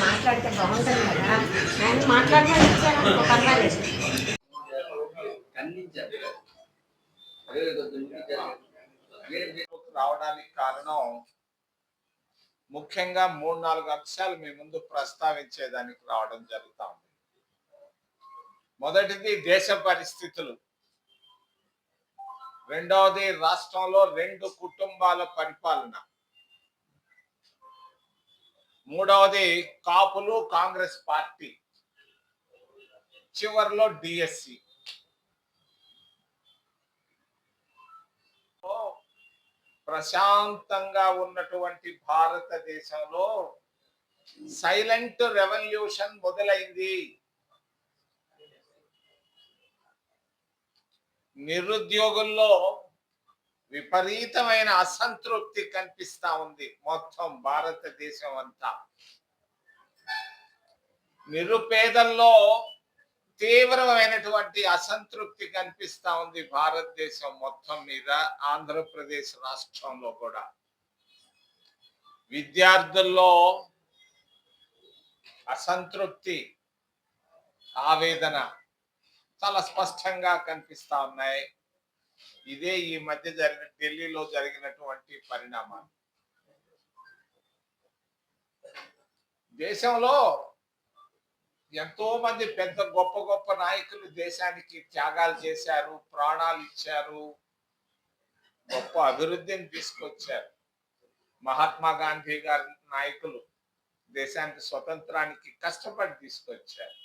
మాట్లాడితే బాగుంటుంది కదా. ఆయన మాట్లాడమని ఇచ్చారనుకో పర్వాలేదు. రావడానికి కారణం ముఖ్యంగా 3-4 అంశాలు మీ ముందు ప్రస్తావించేదానికి రావడం జరుగుతా ఉంది. మొదటిది దేశ పరిస్థితులు, రెండవది రాష్ట్రంలో 2 కుటుంబాల పరిపాలన, మూడవది కాపులు కాంగ్రెస్ పార్టీ, చివరిలో డిఎస్సి. ప్రశాంతంగా ఉన్నటువంటి భారతదేశంలో సైలెంట్ రెవల్యూషన్ మొదలైంది. నిరుద్యోగుల్లో విపరీతమైన అసంతృప్తి కనిపిస్తా ఉంది. మొత్తం భారతదేశం అంతా నిరుపేదల్లో తీవ్రమైనటువంటి అసంతృప్తి కనిపిస్తా ఉంది భారతదేశం మొత్తం మీద, ఆంధ్రప్రదేశ్ రాష్ట్రంలో కూడా. విద్యార్థుల్లో అసంతృప్తి, ఆవేదన చాలా స్పష్టంగా కనిపిస్తా ఉన్నాయి. ఇదే ఈ మధ్య ఢిల్లీలో జరిగినటువంటి పరిణామాలు. దేశంలో ఎంతో మంది పెద్ద గొప్ప గొప్ప నాయకులు దేశానికి త్యాగాలు చేశారు, ప్రాణాలు ఇచ్చారు, గొప్ప అభివృద్ధిని తీసుకొచ్చారు. మహాత్మా గాంధీ గారి నాయకులు దేశానికి స్వతంత్రానికి కష్టపడి తీసుకొచ్చారు.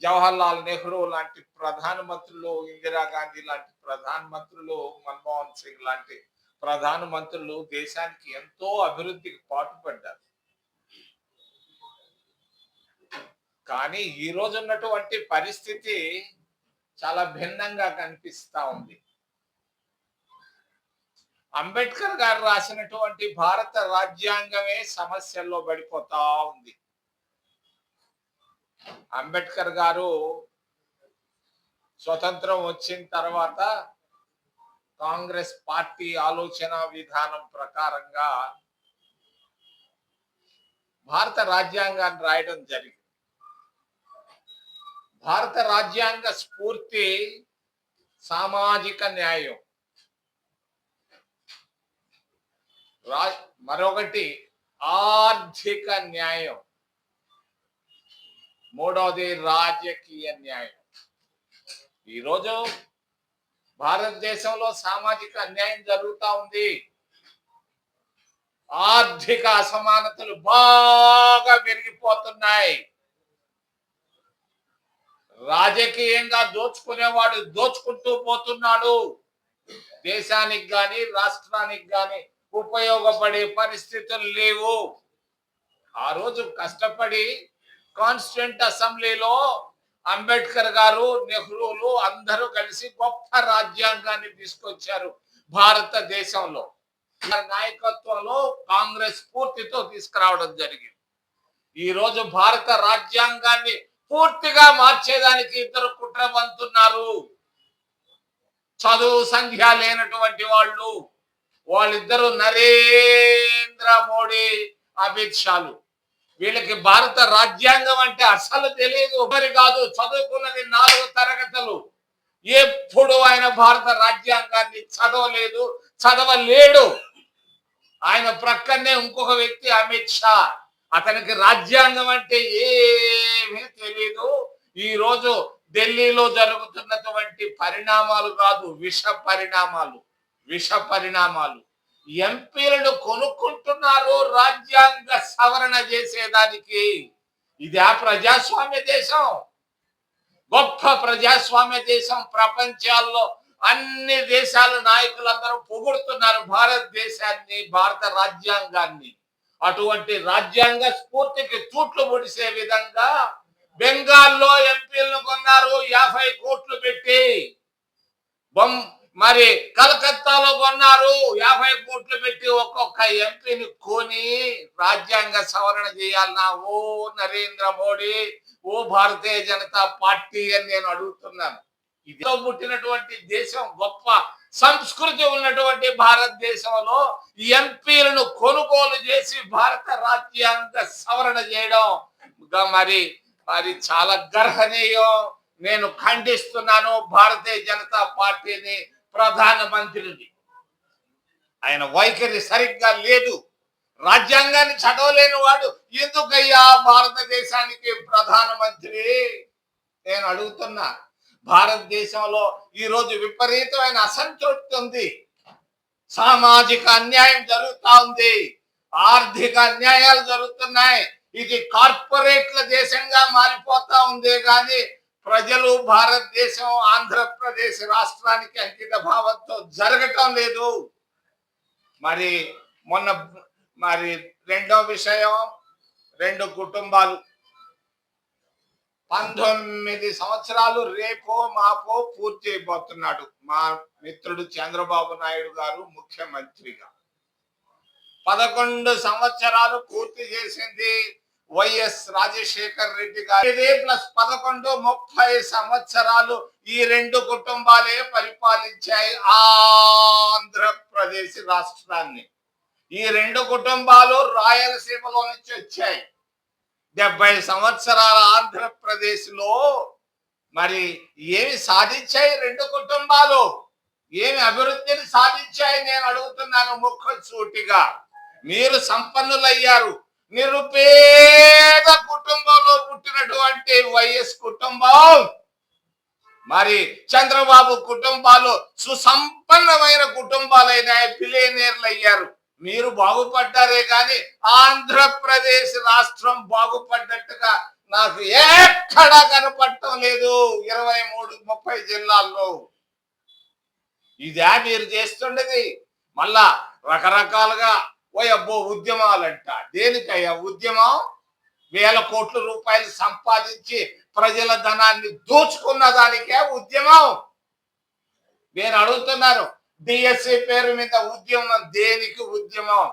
జవహర్లాల్ నెహ్రూ లాంటి ప్రధానమంత్రులు, ఇందిరాగాంధీ లాంటి ప్రధానమంత్రులు, మన్మోహన్ సింగ్ లాంటి ప్రధానమంత్రులు దేశానికి ఎంతో అభివృద్ధికి పాటుపడ్డారు. కానీ ఈ రోజు ఉన్నటువంటి పరిస్థితి చాలా భిన్నంగా కనిపిస్తా ఉంది. అంబేద్కర్ గారు రాసినటువంటి భారత రాజ్యాంగమే సమస్యల్లో పడిపోతా ఉంది. అంబేద్కర్ గారు స్వతంత్రం వచ్చిన తర్వాత కాంగ్రెస్ పార్టీ ఆలోచన విధానం ప్రకారంగా భారత రాజ్యాంగాన్ని రాయడం జరిగింది. భారత రాజ్యాంగ స్ఫూర్తి సామాజిక న్యాయం, మరొకటి ఆర్థిక న్యాయం, మూడవది రాజకీయ న్యాయం. ఈరోజు భారతదేశంలో సామాజిక అన్యాయం జరుగుతూ ఉంది. ఆర్థిక అసమానతలు బాగా పెరిగిపోతున్నాయి. రాజకీయంగా దోచుకునేవాడు దోచుకుంటూ పోతున్నాడు. దేశానికి గాని రాష్ట్రానికి గాని ఉపయోగపడే పరిస్థితులు లేవు. ఆ రోజు కష్టపడి కాన్స్టిట్యూంట్ అసెంబ్లీలో అంబేద్కర్ గారు, నెహ్రూలు అందరూ కలిసి గొప్ప రాజ్యాంగాన్ని తీసుకొచ్చారు భారతదేశంలో. నాయకత్వంలో కాంగ్రెస్ స్ఫూర్తితో తీసుకురావడం జరిగింది. ఈ రోజు భారత రాజ్యాంగాన్ని పూర్తిగా మార్చేదానికి ఇద్దరు కుట్రబంతున్నారు. చదువు సంఖ్య లేనటువంటి వాళ్ళిద్దరు నరేంద్ర మోడీ, అమిత్ షాలు. వీళ్ళకి భారత రాజ్యాంగం అంటే అసలు తెలియదు. ఒకరి కాదు, చదువుకున్నది 4 తరగతులు. ఎప్పుడు ఆయన భారత రాజ్యాంగాన్ని చదవలేడు. ఆయన ప్రక్కనే ఇంకొక వ్యక్తి అమిత్ షా, అతనికి రాజ్యాంగం అంటే ఏమీ తెలియదు. ఈ రోజు ఢిల్లీలో జరుగుతున్నటువంటి పరిణామాలు కాదు, విష పరిణామాలు. ఎంపీలను కొనుక్కుంటున్నారు రాజ్యాంగ సవరణ చేసేదానికి. ఇది ఆ ప్రజాస్వామ్య దేశం, గొప్ప ప్రజాస్వామ్య దేశం. ప్రపంచాల్లో అన్ని దేశాల నాయకులందరూ పొగుడుతున్నారు భారతదేశాన్ని, భారత రాజ్యాంగాన్ని. అటువంటి రాజ్యాంగ స్ఫూర్తికి తూట్లు పొడిసే విధంగా బెంగాల్లో ఎంపీలను కొన్నారు 50 కోట్లు పెట్టి. మరి కలకత్తాలో కొన్నారు 50 కోట్లు పెట్టి ఒక్కొక్క ఎంపీని కొని రాజ్యాంగ సవరణ చేయాలన్నా ఓ నరేంద్ర మోడీ ఓ భారతీయ జనతా పార్టీ అని నేను అడుగుతున్నాను. ఇదిలో పుట్టినటువంటి దేశం, గొప్ప సంస్కృతి ఉన్నటువంటి భారతదేశంలో ఎంపీలను కొనుగోలు చేసి భారత రాజ్యాంగ సవరణ చేయడం మరి మరి చాలా గర్హనీయం. నేను ఖండిస్తున్నాను భారతీయ జనతా పార్టీని, ప్రధానమంత్రిని. ఆయన వైఖరి సరిగ్గా లేదు. రాజ్యాంగాన్ని చదవలేని వాడు ఎందుకయ్యా భారతదేశానికి ప్రధానమంత్రి? నేను అడుగుతున్నా. భారతదేశంలో ఈరోజు విపరీతమైన అసంతృప్తి ఉంది. సామాజిక అన్యాయం జరుగుతా ఉంది, ఆర్థిక అన్యాయాలు జరుగుతున్నాయి. ఇది కార్పొరేట్ల దేశంగా మారిపోతా ఉంది కానీ ప్రజలు భారతదేశం, ఆంధ్రప్రదేశ్ రాష్ట్రానికి అంకిత భావంతో జరగటం లేదు. మరి మొన్న మరి రెండో విషయం, 2 కుటుంబాలు 19 సంవత్సరాలు రేపో మాపో పూర్తి చేయబోతున్నాడు మా మిత్రుడు చంద్రబాబు నాయుడు గారు ముఖ్యమంత్రిగా. 11 సంవత్సరాలు పూర్తి చేసింది వైఎస్ రాజశేఖర్ రెడ్డి గారు. 11 30 సంవత్సరాలు ఈ 2 కుటుంబాలే పరిపాలించాయి ఆంధ్రప్రదేశ్ రాష్ట్రాన్ని. ఈ 2 కుటుంబాలు రాయలసీమలో నుంచి వచ్చాయి. 70 సంవత్సరాల ఆంధ్రప్రదేశ్ లో మరి ఏమి సాధించాయి 2 కుటుంబాలు? ఏమి అభివృద్ధిని సాధించాయి నేను అడుగుతున్నాను ముఖసూటిగా. మీరు సంపన్నులయ్యారు. నిరుపేద కుటుంబంలో పుట్టినటువంటి వైఎస్ కుటుంబం, మరి చంద్రబాబు కుటుంబాలు సుసంపన్నమైన కుటుంబాలైన బిలియనీర్లు అయ్యారు. మీరు బాగుపడ్డారే కానీ ఆంధ్రప్రదేశ్ రాష్ట్రం బాగుపడ్డట్టుగా నాకు ఎక్కడా కనపడటం లేదు 23-30 జిల్లాల్లో. ఇదే మీరు చేస్తుండేది. మళ్ళా రకరకాలుగా అబ్బో ఉద్యమాలంట. దేనికయ్యా ఉద్యమం? 1000 కోట్ల రూపాయలు సంపాదించి ప్రజల ధనాన్ని దోచుకున్న దానికే ఉద్యమం. నేను అడుగుతున్నాను, డిఎస్సి పేరు మీద ఉద్యమం దేనికి ఉద్యమం?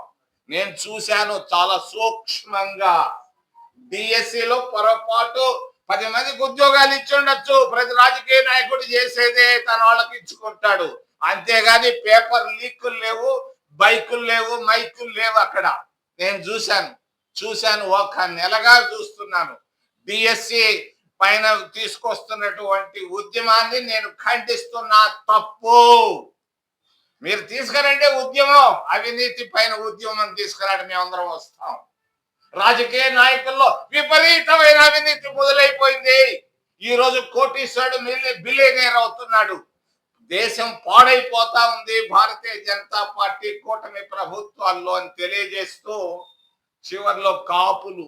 నేను చూశాను చాలా సూక్ష్మంగా. డిఎస్సిలో పొరపాటు 10 మందికి ఉద్యోగాలు ఇచ్చి ఉండొచ్చు. ప్రతి రాజకీయ నాయకుడు చేసేదే తన వాళ్ళకి ఇచ్చుకుంటాడు. అంతేగాని పేపర్ లీకులు లేవు, బైకులు లేవు, మైకులు లేవు. అక్కడ నేను చూశాను 1 నెలగా చూస్తున్నాను. డిఎస్సి పైన తీసుకొస్తున్నటువంటి ఉద్యమాన్ని నేను ఖండిస్తున్నా. తప్పు. మీరు తీసుకురండి ఉద్యమం, అవినీతి పైన ఉద్యమం తీసుకురాడు, మేమందరం వస్తాం. రాజకీయ నాయకుల్లో విపరీతమైన అవినీతి మొదలైపోయింది. ఈ రోజు కోటీశ్వరుడు బిలియనీర్ అవుతున్నాడు. దేశం పాడైపోతా ఉంది భారతీయ జనతా పార్టీ కూటమి ప్రభుత్వాల్లో అని తెలియజేస్తూ చివరిలో కాపులు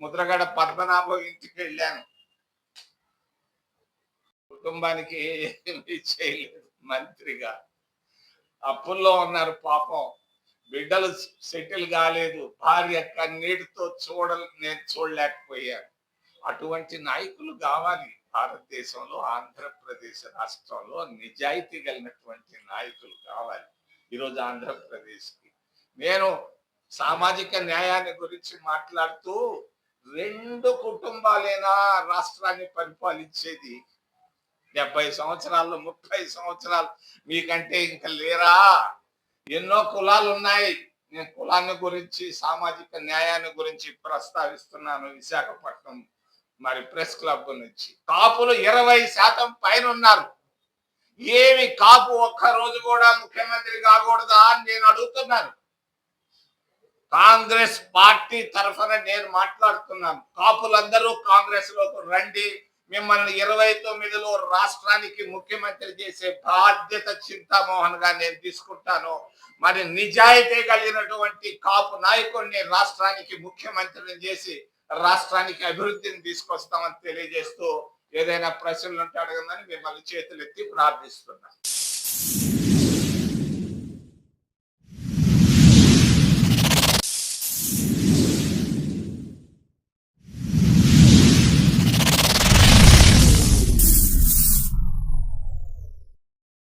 ముద్రగడ పద్మనాభం ఇంటికి వెళ్ళాను. కుటుంబానికి ఏమీ చేయలేదు మంత్రిగా. అప్పుల్లో ఉన్నారు పాపం. బిడ్డలు సెటిల్ కాలేదు. భార్య కన్నీటితో నేను చూడలేకపోయాను. అటువంటి నాయకులు కావాలి భారతదేశంలో, ఆంధ్రప్రదేశ్ రాష్ట్రంలో. నిజాయితీ కలిగినటువంటి నాయకులు కావాలి ఈరోజు ఆంధ్రప్రదేశ్కి. నేను సామాజిక న్యాయాన్ని గురించి మాట్లాడుతూ 2 కుటుంబాలైనా రాష్ట్రాన్ని పరిపాలించేది. 70 సంవత్సరాలు 30 సంవత్సరాలు మీకంటే ఇంకా లేరా? ఎన్నో కులాలు ఉన్నాయి. నేను కులాన్ని గురించి, సామాజిక న్యాయాన్ని గురించి ప్రస్తావిస్తున్నాను. విశాఖపట్నం మరి ప్రెస్ క్లబ్ నుంచి కాపులు 20% పైన ఉన్నారు. ఏమి కాపు ఒక్క రోజు కూడా ముఖ్యమంత్రి కాకూడదా అని నేను అడుగుతున్నాను. కాంగ్రెస్ పార్టీ తరఫున నేను మాట్లాడుతున్నాను. కాపులందరూ కాంగ్రెస్ లోకి రండి. మిమ్మల్ని 29లో రాష్ట్రానికి ముఖ్యమంత్రి చేసే బాధ్యత చింతామోహన్ గా నేను తీసుకుంటాను. మరి నిజాయితీ కలిగినటువంటి కాపు నాయకుడిని రాష్ట్రానికి ముఖ్యమంత్రిని చేసి రాష్ట్రానికి అభివృద్ధిని తీసుకొస్తామని తెలియజేస్తూ ఏదైనా ప్రశ్నలు ఉంటే అడగమని మిమ్మల్ని చేతులెత్తి ప్రార్థిస్తున్నాను.